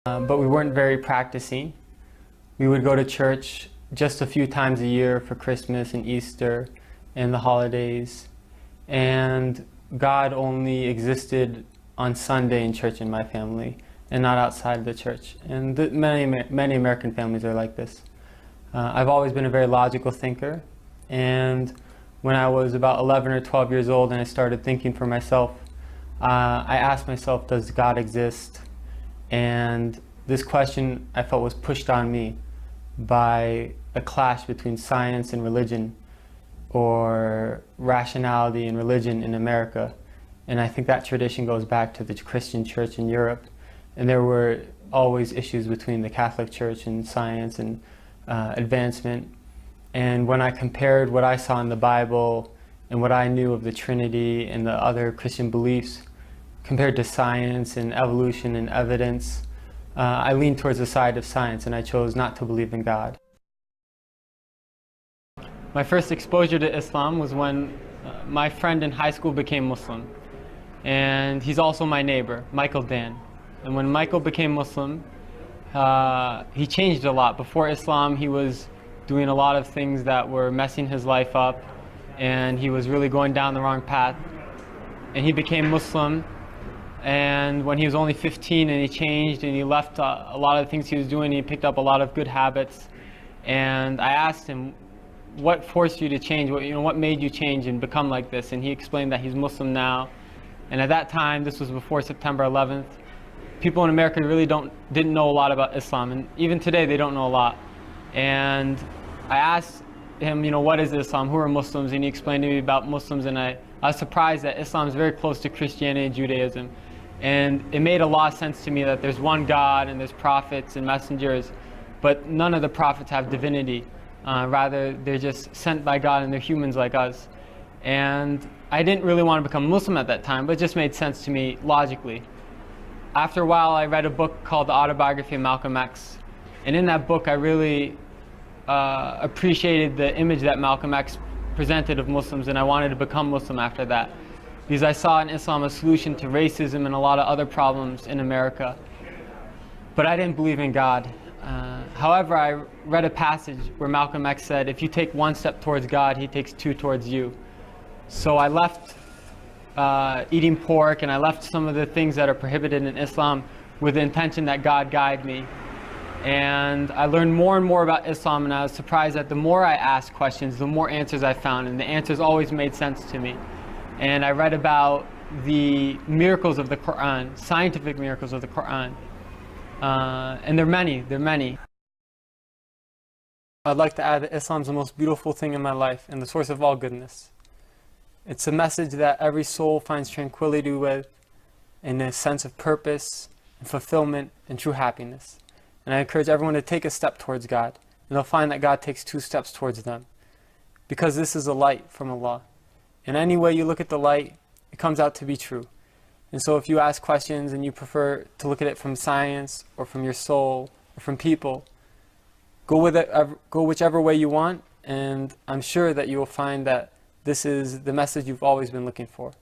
But we weren't very practicing. We would go to church just a few times a year for Christmas and Easter and the holidays. And God only existed on Sunday in church in my family and not outside the church. And many American families are like this. I've always been a very logical thinker. And when I was about 11 or 12 years old and I started thinking for myself, I asked myself, does God exist? And this question I felt was pushed on me by a clash between science and religion, or rationality and religion in America. And I think that tradition goes back to the Christian church in Europe. And there were always issues between the Catholic Church and science and advancement. And when I compared what I saw in the Bible and what I knew of the Trinity and the other Christian beliefs compared to science and evolution and evidence, I leaned towards the side of science, and I chose not to believe in God. My first exposure to Islam was when my friend in high school became Muslim. And he's also my neighbor, Michael Dan. And when Michael became Muslim, he changed a lot. Before Islam, he was doing a lot of things that were messing his life up, and he was really going down the wrong path. And he became Muslim, and when he was only 15, and he changed, and he left a lot of the things he was doing, he picked up a lot of good habits. And I asked him, what forced you to change? What made you change and become like this? And he explained that he's Muslim now. And at that time, this was before September 11th, people in America really didn't know a lot about Islam. And even today, they don't know a lot. And I asked him, what is Islam? Who are Muslims? And he explained to me about Muslims. And I was surprised that Islam is very close to Christianity and Judaism. And it made a lot of sense to me that there's one God and there's prophets and messengers, but none of the prophets have divinity. Rather, they're just sent by God and they're humans like us. And I didn't really want to become Muslim at that time, but it just made sense to me logically. After a while, I read a book called The Autobiography of Malcolm X. And in that book, I really appreciated the image that Malcolm X presented of Muslims, and I wanted to become Muslim after that. Because I saw in Islam a solution to racism and a lot of other problems in America. But I didn't believe in God. However, I read a passage where Malcolm X said, if you take one step towards God, he takes two towards you. So I left eating pork, and I left some of the things that are prohibited in Islam with the intention that God guide me. And I learned more and more about Islam, and I was surprised that the more I asked questions, the more answers I found, and the answers always made sense to me. And I read about the miracles of the Quran, scientific miracles of the Quran. And they're many. I'd like to add that Islam is the most beautiful thing in my life and the source of all goodness. It's a message that every soul finds tranquility with, and a sense of purpose and fulfillment and true happiness. And I encourage everyone to take a step towards God, and they'll find that God takes 2 steps towards them. Because this is a light from Allah. And any way you look at the light, it comes out to be true. And so if you ask questions and you prefer to look at it from science or from your soul or from people, go whichever way you want, and I'm sure that you will find that this is the message you've always been looking for.